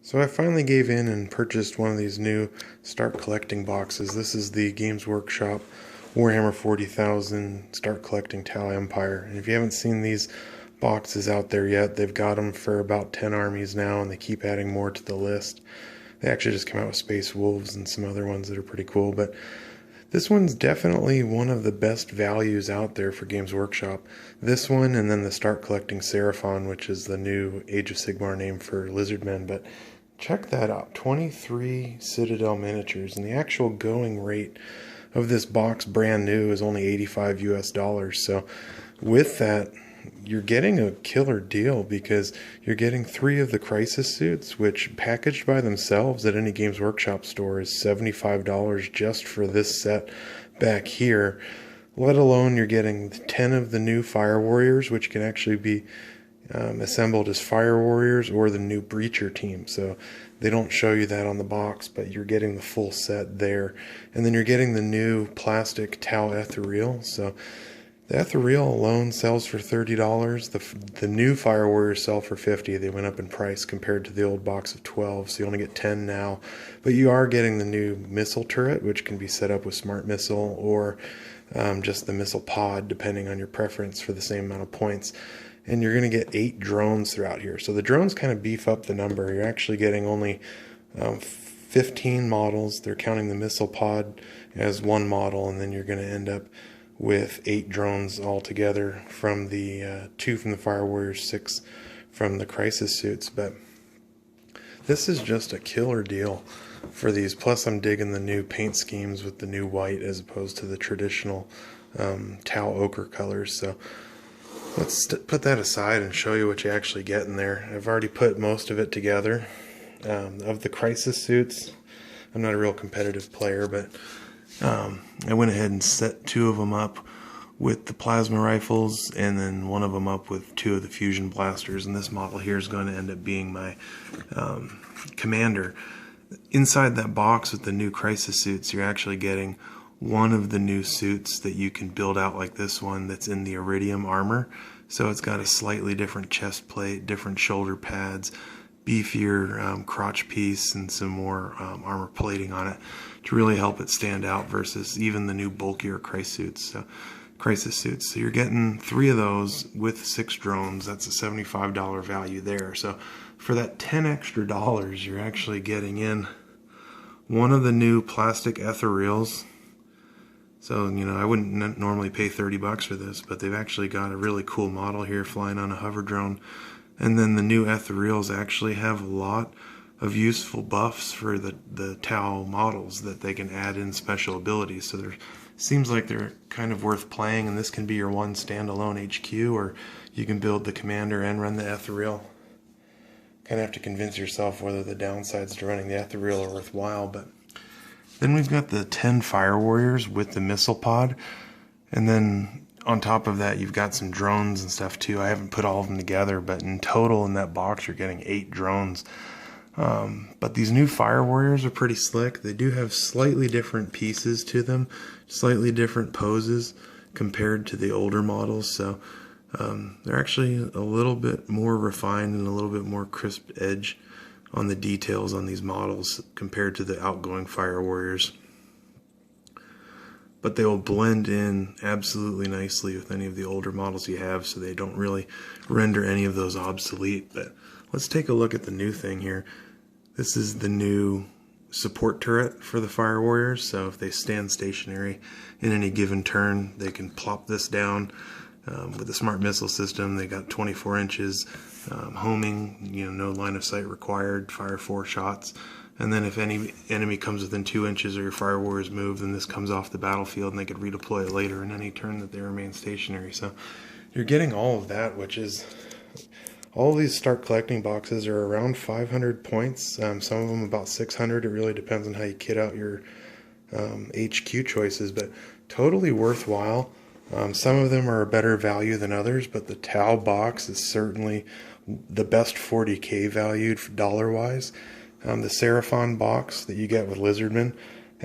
So I finally gave in and purchased one of these new Start Collecting boxes. This is the Games Workshop Warhammer 40,000 Start Collecting Tau Empire. And if you haven't seen these boxes out there yet, they've got them for about 10 armies now, and they keep adding more to the list. They actually just come out with Space Wolves and some other ones that are pretty cool, but this one's definitely one of the best values out there for Games Workshop. This one, and then the Start Collecting Seraphon, which is the new Age of Sigmar name for Lizardmen. But check that out, 23 Citadel miniatures, and the actual going rate of this box brand new is only $85 US. So with that, you're getting a killer deal, because you're getting 3 of the Crisis suits, which packaged by themselves at any Games Workshop store is $75 just for this set back here. Let alone you're getting 10 of the new Fire Warriors, which can actually be assembled as Fire Warriors or the new Breacher team. So they don't show you that on the box, but you're getting the full set there. And then you're getting the new plastic Tau Ethereal. So the Ethereal alone sells for $30. The new Fire Warriors sell for $50. They went up in price compared to the old box of 12, so you only get 10 now. But you are getting the new missile turret, which can be set up with Smart Missile or just the missile pod, depending on your preference, for the same amount of points. And you're going to get 8 drones throughout here. So the drones kind of beef up the number. You're actually getting only 15 models. They're counting the missile pod as one model, and then you're going to end up with 8 drones altogether, from the 2 from the Fire Warriors, 6 from the Crisis suits. But this is just a killer deal for these. Plus I'm digging the new paint schemes with the new white as opposed to the traditional Tau ochre colors. So let's put that aside and show you what you actually get in there. I've already put most of it together. Of the Crisis suits, I'm not a real competitive player, but I went ahead and set 2 of them up with the plasma rifles, and then 1 of them up with 2 of the fusion blasters. And this model here is going to end up being my commander. Inside that box with the new Crisis suits, you're actually getting 1 of the new suits that you can build out like this one, that's in the iridium armor. So it's got a slightly different chest plate, different shoulder pads, beefier crotch piece, and some more armor plating on it to really help it stand out versus even the new bulkier Crisis suits. So you're getting 3 of those with 6 drones. That's a $75 value there. So for that $10 extra, you're actually getting in 1 of the new plastic ethereals. So, you know, I wouldn't normally pay $30 for this, but they've actually got a really cool model here flying on a hover drone. And then the new ethereals actually have a lot of useful buffs for the Tau models that they can add in special abilities. So there seems like they're kind of worth playing, and this can be your one standalone HQ, or you can build the commander and run the ethereal. Kind of have to convince yourself whether the downsides to running the ethereal are worthwhile. But then we've got the 10 Fire Warriors with the missile pod, and then on top of that, you've got some drones and stuff too. I haven't put all of them together, but in total in that box, you're getting 8 drones. But these new Fire Warriors are pretty slick. They do have slightly different pieces to them, slightly different poses compared to the older models. So they're actually a little bit more refined and a little bit more crisp edge on the details on these models compared to the outgoing Fire Warriors. But they will blend in absolutely nicely with any of the older models you have, so they don't really render any of those obsolete. But let's take a look at the new thing here. This is the new support turret for the Fire Warriors, so if they stand stationary in any given turn, they can plop this down. With the Smart Missile system, they got 24 inches, homing, no line of sight required, fire 4 shots. And then if any enemy comes within 2 inches or your Fire Warriors move, then this comes off the battlefield and they could redeploy it later in any turn that they remain stationary. So you're getting all of that, which is, all of these Start Collecting boxes are around 500 points. Some of them about 600. It really depends on how you kit out your HQ choices, but totally worthwhile. Some of them are a better value than others, but the Tau box is certainly the best 40K valued dollar-wise. The Seraphon box that you get with Lizardmen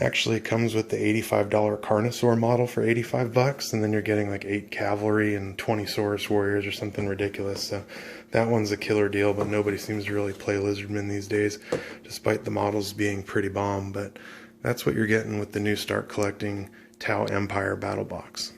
Actually, it comes with the $85 Carnosaur model for $85, and then you're getting like 8 Cavalry and 20 Saurus Warriors or something ridiculous. So that one's a killer deal, but nobody seems to really play Lizardmen these days, despite the models being pretty bomb. But that's what you're getting with the new Start Collecting Tau Empire Battle Box.